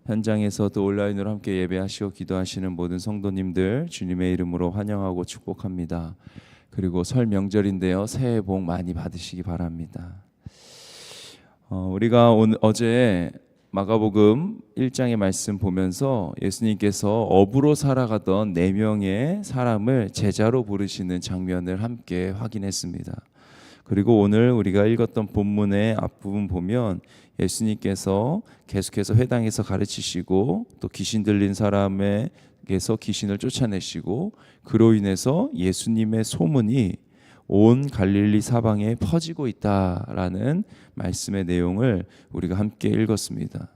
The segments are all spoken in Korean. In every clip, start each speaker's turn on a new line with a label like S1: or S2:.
S1: 현장에서도 온라인으로 함께 예배하시고 기도하시는 모든 성도님들 주님의 이름으로 환영하고 축복합니다. 그리고 설 명절인데요, 새해 복 많이 받으시기 바랍니다. 우리가 어제 마가복음 1장의 말씀 보면서 예수님께서 어부로 살아가던 4명의 사람을 제자로 부르시는 장면을 함께 확인했습니다. 그리고 오늘 우리가 읽었던 본문의 앞부분 보면 예수님께서 계속해서 회당에서 가르치시고 또 귀신 들린 사람에게서 귀신을 쫓아내시고 그로 인해서 예수님의 소문이 온 갈릴리 사방에 퍼지고 있다라는 말씀의 내용을 우리가 함께 읽었습니다.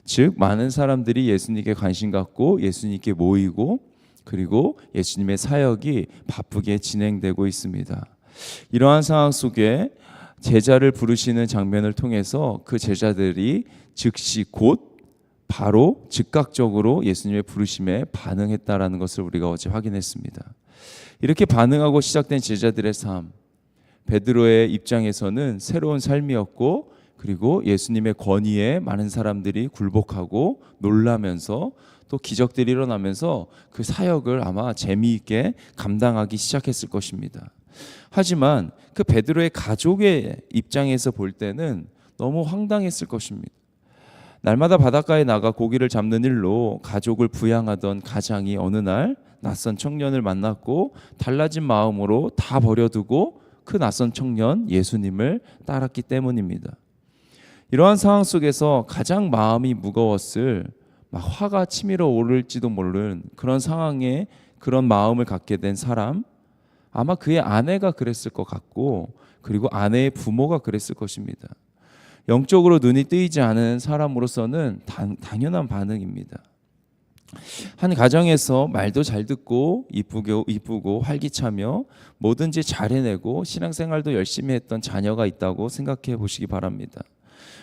S1: 즉 많은 사람들이 예수님께 관심 갖고 예수님께 모이고 그리고 예수님의 사역이 바쁘게 진행되고 있습니다. 이러한 상황 속에 제자를 부르시는 장면을 통해서 그 제자들이 즉시 곧 바로 즉각적으로 예수님의 부르심에 반응했다라는 것을 우리가 어제 확인했습니다. 이렇게 반응하고 시작된 제자들의 삶, 베드로의 입장에서는 새로운 삶이었고 그리고 예수님의 권위에 많은 사람들이 굴복하고 놀라면서 또 기적들이 일어나면서 그 사역을 아마 재미있게 감당하기 시작했을 것입니다. 하지만 그 베드로의 가족의 입장에서 볼 때는 너무 황당했을 것입니다. 날마다 바닷가에 나가 고기를 잡는 일로 가족을 부양하던 가장이 어느 날 낯선 청년을 만났고 달라진 마음으로 다 버려두고 그 낯선 청년 예수님을 따랐기 때문입니다. 이러한 상황 속에서 가장 마음이 무거웠을 막 화가 치밀어 오를지도 모르는 그런 상황에 그런 마음을 갖게 된 사람, 아마 그의 아내가 그랬을 것 같고 그리고 아내의 부모가 그랬을 것입니다. 영적으로 눈이 뜨이지 않은 사람으로서는 당연한 반응입니다. 한 가정에서 말도 잘 듣고 이쁘고 활기차며 뭐든지 잘 해내고 신앙생활도 열심히 했던 자녀가 있다고 생각해 보시기 바랍니다.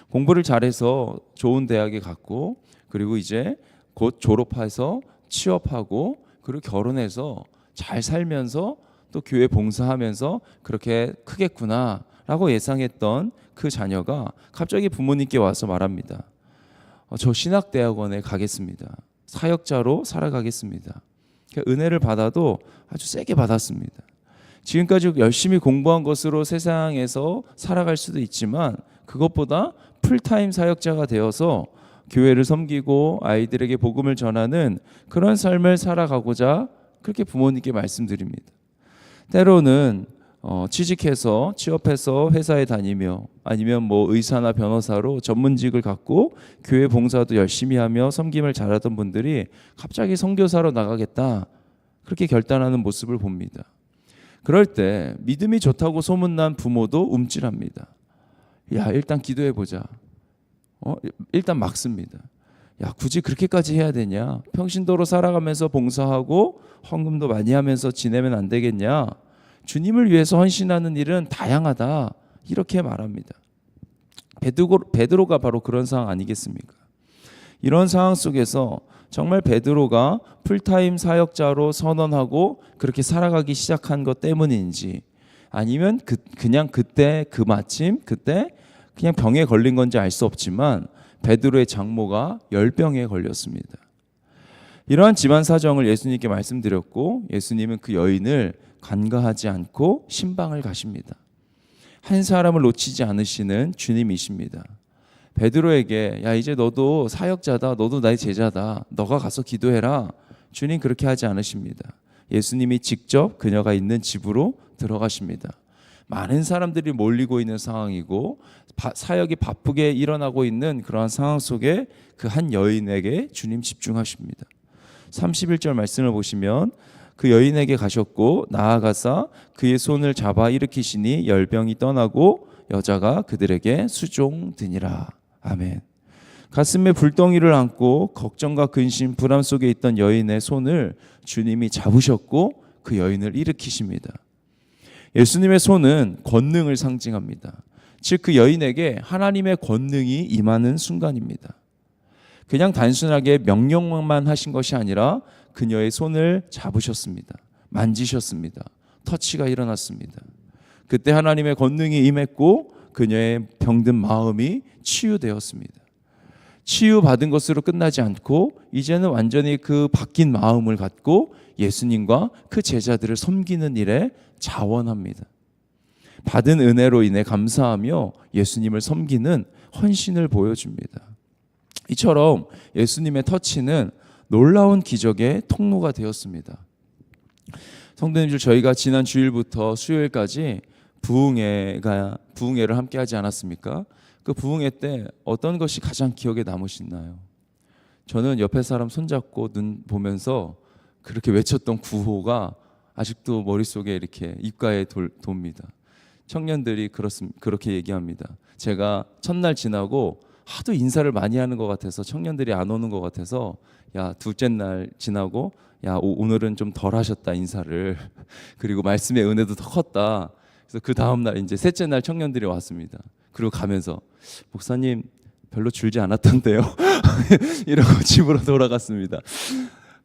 S1: 공부를 잘해서 좋은 대학에 갔고 그리고 이제 곧 졸업해서 취업하고 그리고 결혼해서 잘 살면서 또 교회 봉사하면서 그렇게 크겠구나 라고 예상했던 그 자녀가 갑자기 부모님께 와서 말합니다. 저 신학대학원에 가겠습니다. 사역자로 살아가겠습니다. 은혜를 받아도 아주 세게 받았습니다. 지금까지 열심히 공부한 것으로 세상에서 살아갈 수도 있지만 그것보다 풀타임 사역자가 되어서 교회를 섬기고 아이들에게 복음을 전하는 그런 삶을 살아가고자 그렇게 부모님께 말씀드립니다. 때로는 취직해서 취업해서 회사에 다니며 아니면 뭐 의사나 변호사로 전문직을 갖고 교회 봉사도 열심히 하며 섬김을 잘하던 분들이 갑자기 선교사로 나가겠다 그렇게 결단하는 모습을 봅니다. 그럴 때 믿음이 좋다고 소문난 부모도 움찔합니다. 야, 일단 기도해보자. 일단 막습니다. 야, 굳이 그렇게까지 해야 되냐? 평신도로 살아가면서 봉사하고 헌금도 많이 하면서 지내면 안 되겠냐? 주님을 위해서 헌신하는 일은 다양하다. 이렇게 말합니다. 베드로가 바로 그런 상황 아니겠습니까? 이런 상황 속에서 정말 베드로가 풀타임 사역자로 선언하고 그렇게 살아가기 시작한 것 때문인지 아니면 그냥 그때 그냥 병에 걸린 건지 알 수 없지만 베드로의 장모가 열병에 걸렸습니다. 이러한 집안 사정을 예수님께 말씀드렸고 예수님은 그 여인을 간과하지 않고 신방을 가십니다. 한 사람을 놓치지 않으시는 주님이십니다. 베드로에게 야 이제 너도 사역자다. 너도 나의 제자다. 너가 가서 기도해라. 주님 그렇게 하지 않으십니다. 예수님이 직접 그녀가 있는 집으로 들어가십니다. 많은 사람들이 몰리고 있는 상황이고 사역이 바쁘게 일어나고 있는 그러한 상황 속에 그 한 여인에게 주님 집중하십니다. 31절 말씀을 보시면 그 여인에게 가셨고 나아가사 그의 손을 잡아 일으키시니 열병이 떠나고 여자가 그들에게 수종드니라. 아멘. 가슴에 불덩이를 안고 걱정과 근심, 불안 속에 있던 여인의 손을 주님이 잡으셨고 그 여인을 일으키십니다. 예수님의 손은 권능을 상징합니다. 즉 그 여인에게 하나님의 권능이 임하는 순간입니다. 그냥 단순하게 명령만 하신 것이 아니라 그녀의 손을 잡으셨습니다. 만지셨습니다. 터치가 일어났습니다. 그때 하나님의 권능이 임했고 그녀의 병든 마음이 치유되었습니다. 치유받은 것으로 끝나지 않고 이제는 완전히 그 바뀐 마음을 갖고 예수님과 그 제자들을 섬기는 일에 자원합니다. 받은 은혜로 인해 감사하며 예수님을 섬기는 헌신을 보여줍니다. 이처럼 예수님의 터치는 놀라운 기적의 통로가 되었습니다. 성도님들, 저희가 지난 주일부터 수요일까지 부흥회를 함께 하지 않았습니까? 그 부흥회 때 어떤 것이 가장 기억에 남으시나요? 저는 옆에 사람 손잡고 눈 보면서 그렇게 외쳤던 구호가 아직도 머릿속에 이렇게 입가에 돕니다. 청년들이 그렇게 얘기합니다. 제가 첫날 지나고 하도 인사를 많이 하는 것 같아서 청년들이 안 오는 것 같아서 야, 둘째 날 지나고 야, 오늘은 좀 덜 하셨다 인사를. 그리고 말씀의 은혜도 더 컸다. 그래서 그 다음 날 이제 셋째 날 청년들이 왔습니다. 그리고 가면서 목사님 별로 줄지 않았던데요. 이러고 집으로 돌아갔습니다.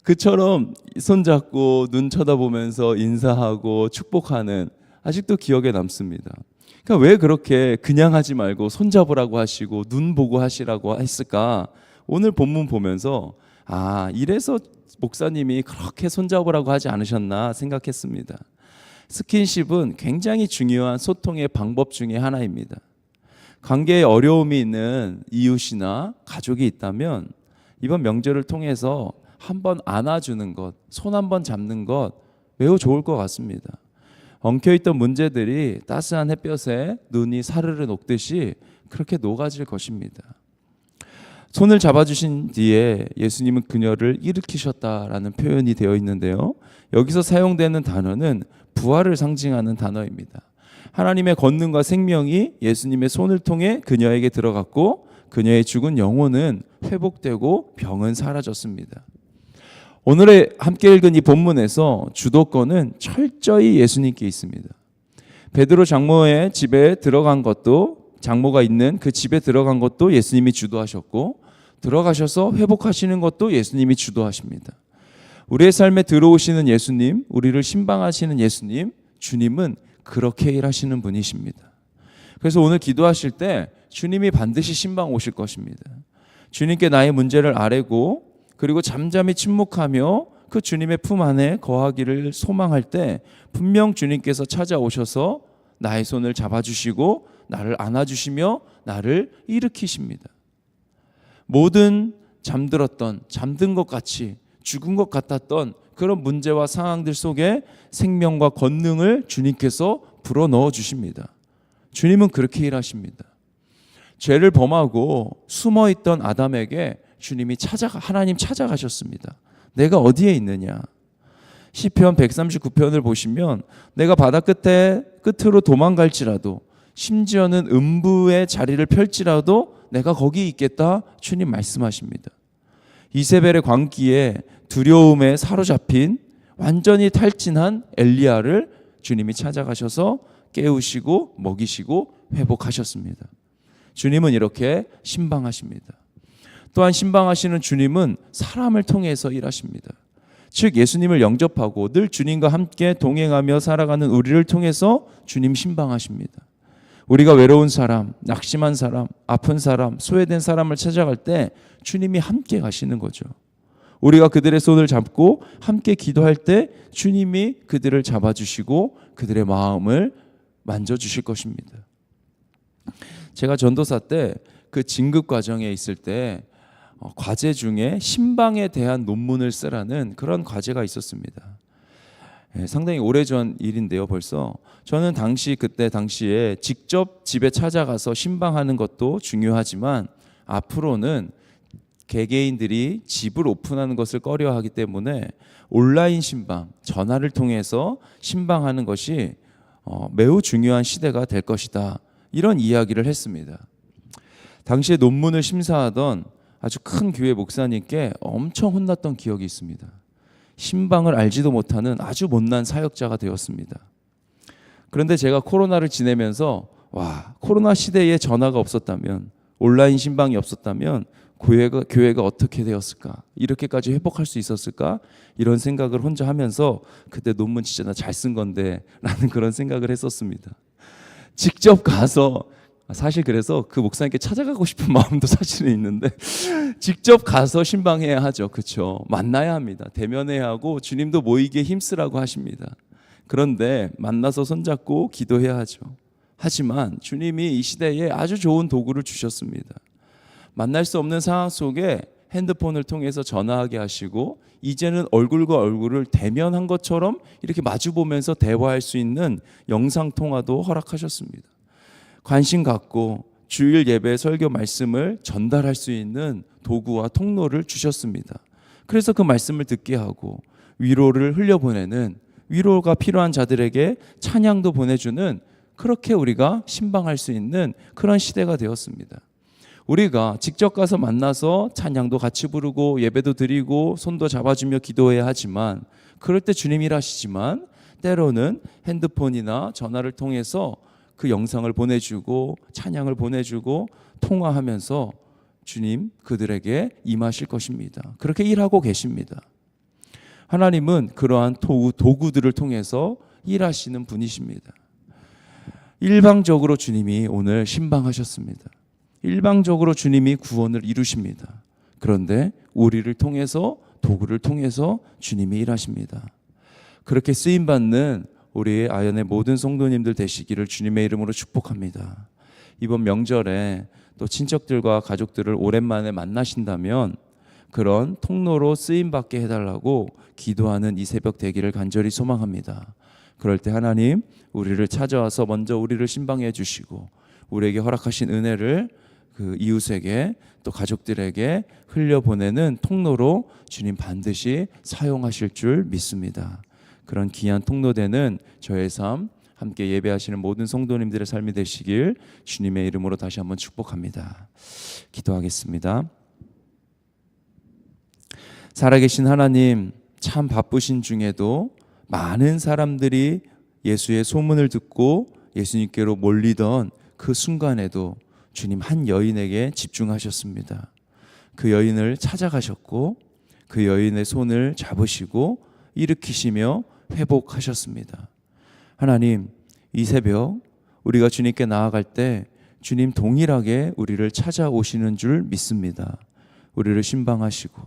S1: 그처럼 손잡고 눈 쳐다보면서 인사하고 축복하는, 아직도 기억에 남습니다. 그러니까 왜 그렇게 그냥 하지 말고 손잡으라고 하시고 눈 보고 하시라고 했을까? 오늘 본문 보면서 이래서 목사님이 그렇게 손잡으라고 하지 않으셨나 생각했습니다. 스킨십은 굉장히 중요한 소통의 방법 중에 하나입니다. 관계에 어려움이 있는 이웃이나 가족이 있다면 이번 명절을 통해서 한번 안아주는 것, 손 한번 잡는 것 매우 좋을 것 같습니다. 엉켜있던 문제들이 따스한 햇볕에 눈이 사르르 녹듯이 그렇게 녹아질 것입니다. 손을 잡아주신 뒤에 예수님은 그녀를 일으키셨다라는 표현이 되어 있는데요. 여기서 사용되는 단어는 부활을 상징하는 단어입니다. 하나님의 권능과 생명이 예수님의 손을 통해 그녀에게 들어갔고 그녀의 죽은 영혼은 회복되고 병은 사라졌습니다. 오늘의 함께 읽은 이 본문에서 주도권은 철저히 예수님께 있습니다. 베드로 장모의 집에 들어간 것도, 장모가 있는 그 집에 들어간 것도 예수님이 주도하셨고 들어가셔서 회복하시는 것도 예수님이 주도하십니다. 우리의 삶에 들어오시는 예수님, 우리를 신방하시는 예수님, 주님은 그렇게 일하시는 분이십니다. 그래서 오늘 기도하실 때 주님이 반드시 신방 오실 것입니다. 주님께 나의 문제를 아뢰고 그리고 잠잠히 침묵하며 그 주님의 품 안에 거하기를 소망할 때 분명 주님께서 찾아오셔서 나의 손을 잡아주시고 나를 안아주시며 나를 일으키십니다. 모든 잠든 것 같이 죽은 것 같았던 그런 문제와 상황들 속에 생명과 권능을 주님께서 불어넣어 주십니다. 주님은 그렇게 일하십니다. 죄를 범하고 숨어있던 아담에게 주님이 하나님 찾아가셨습니다. 내가 어디에 있느냐? 시편 139편을 보시면 내가 바다 끝으로 도망갈지라도 심지어는 음부의 자리를 펼지라도 내가 거기 있겠다 주님 말씀하십니다. 이세벨의 광기에 두려움에 사로잡힌 완전히 탈진한 엘리야를 주님이 찾아가셔서 깨우시고 먹이시고 회복하셨습니다. 주님은 이렇게 신방하십니다. 또한 신방하시는 주님은 사람을 통해서 일하십니다. 즉 예수님을 영접하고 늘 주님과 함께 동행하며 살아가는 우리를 통해서 주님 신방하십니다. 우리가 외로운 사람, 낙심한 사람, 아픈 사람, 소외된 사람을 찾아갈 때 주님이 함께 가시는 거죠. 우리가 그들의 손을 잡고 함께 기도할 때 주님이 그들을 잡아주시고 그들의 마음을 만져주실 것입니다. 제가 전도사 때 그 진급 과정에 있을 때 과제 중에 신방에 대한 논문을 쓰라는 그런 과제가 있었습니다. 상당히 오래전 일인데요. 벌써 저는 그때 당시에 직접 집에 찾아가서 신방하는 것도 중요하지만 앞으로는 개개인들이 집을 오픈하는 것을 꺼려하기 때문에 온라인 신방, 전화를 통해서 신방하는 것이 매우 중요한 시대가 될 것이다. 이런 이야기를 했습니다. 당시에 논문을 심사하던 아주 큰 교회 목사님께 엄청 혼났던 기억이 있습니다. 신방을 알지도 못하는 아주 못난 사역자가 되었습니다. 그런데 제가 코로나를 지내면서 코로나 시대에 전화가 없었다면, 온라인 신방이 없었다면 교회가 어떻게 되었을까? 이렇게까지 회복할 수 있었을까? 이런 생각을 혼자 하면서 그때 논문 진짜 나 잘 쓴 건데 라는 그런 생각을 했었습니다. 직접 가서 사실 그래서 그 목사님께 찾아가고 싶은 마음도 사실은 있는데 직접 가서 신방해야 하죠. 그렇죠? 만나야 합니다. 대면해야 하고 주님도 모이기에 힘쓰라고 하십니다. 그런데 만나서 손잡고 기도해야 하죠. 하지만 주님이 이 시대에 아주 좋은 도구를 주셨습니다. 만날 수 없는 상황 속에 핸드폰을 통해서 전화하게 하시고 이제는 얼굴과 얼굴을 대면한 것처럼 이렇게 마주보면서 대화할 수 있는 영상통화도 허락하셨습니다. 관심 갖고 주일 예배 설교 말씀을 전달할 수 있는 도구와 통로를 주셨습니다. 그래서 그 말씀을 듣게 하고 위로를 흘려보내는, 위로가 필요한 자들에게 찬양도 보내주는, 그렇게 우리가 신방할 수 있는 그런 시대가 되었습니다. 우리가 직접 가서 만나서 찬양도 같이 부르고 예배도 드리고 손도 잡아주며 기도해야 하지만, 그럴 때 주님 일하시지만 때로는 핸드폰이나 전화를 통해서 그 영상을 보내주고 찬양을 보내주고 통화하면서 주님 그들에게 임하실 것입니다. 그렇게 일하고 계십니다. 하나님은 그러한 도구들을 통해서 일하시는 분이십니다. 일방적으로 주님이 오늘 신방하셨습니다. 일방적으로 주님이 구원을 이루십니다. 그런데 우리를 통해서, 도구를 통해서 주님이 일하십니다. 그렇게 쓰임받는 우리 아연의 모든 성도님들 되시기를 주님의 이름으로 축복합니다. 이번 명절에 또 친척들과 가족들을 오랜만에 만나신다면 그런 통로로 쓰임받게 해달라고 기도하는 이 새벽 되기를 간절히 소망합니다. 그럴 때 하나님 우리를 찾아와서 먼저 우리를 신방해 주시고 우리에게 허락하신 은혜를 그 이웃에게 또 가족들에게 흘려보내는 통로로 주님 반드시 사용하실 줄 믿습니다. 그런 귀한 통로되는 저의 삶, 함께 예배하시는 모든 성도님들의 삶이 되시길 주님의 이름으로 다시 한번 축복합니다. 기도하겠습니다. 살아계신 하나님, 참 바쁘신 중에도 많은 사람들이 예수의 소문을 듣고 예수님께로 몰리던 그 순간에도 주님 한 여인에게 집중하셨습니다. 그 여인을 찾아가셨고 그 여인의 손을 잡으시고 일으키시며 회복하셨습니다. 하나님, 이 새벽 우리가 주님께 나아갈 때 주님 동일하게 우리를 찾아오시는 줄 믿습니다. 우리를 신방하시고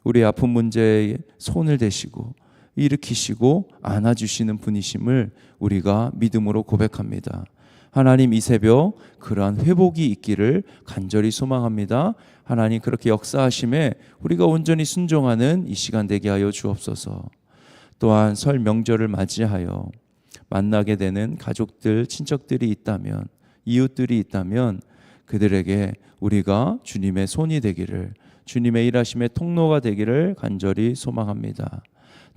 S1: 우리 아픈 문제에 손을 대시고 일으키시고 안아주시는 분이심을 우리가 믿음으로 고백합니다. 하나님, 이 새벽 그러한 회복이 있기를 간절히 소망합니다. 하나님, 그렇게 역사하심에 우리가 온전히 순종하는 이 시간 되게 하여 주옵소서. 또한 설 명절을 맞이하여 만나게 되는 가족들, 친척들이 있다면, 이웃들이 있다면 그들에게 우리가 주님의 손이 되기를, 주님의 일하심의 통로가 되기를 간절히 소망합니다.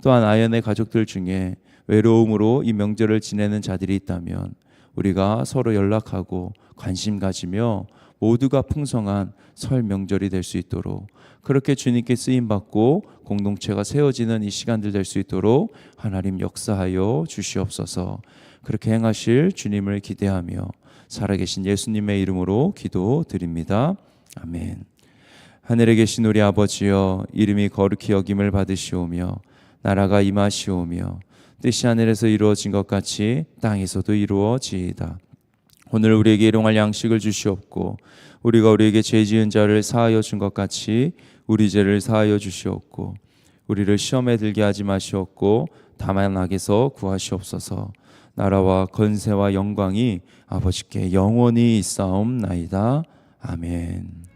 S1: 또한 아연의 가족들 중에 외로움으로 이 명절을 지내는 자들이 있다면 우리가 서로 연락하고 관심 가지며 모두가 풍성한 설 명절이 될 수 있도록, 그렇게 주님께 쓰임받고 공동체가 세워지는 이 시간들 될 수 있도록 하나님 역사하여 주시옵소서. 그렇게 행하실 주님을 기대하며 살아계신 예수님의 이름으로 기도드립니다. 아멘. 하늘에 계신 우리 아버지여, 이름이 거룩히 여김을 받으시오며 나라가 임하시오며 뜻이 하늘에서 이루어진 것 같이 땅에서도 이루어지이다. 오늘 우리에게 일용할 양식을 주시옵고 우리가 우리에게 죄 지은 자를 사하여 준 것 같이 우리 죄를 사하여 주시옵고 우리를 시험에 들게 하지 마시옵고 다만 악에서 구하시옵소서. 나라와 권세와 영광이 아버지께 영원히 있사옵나이다. 아멘.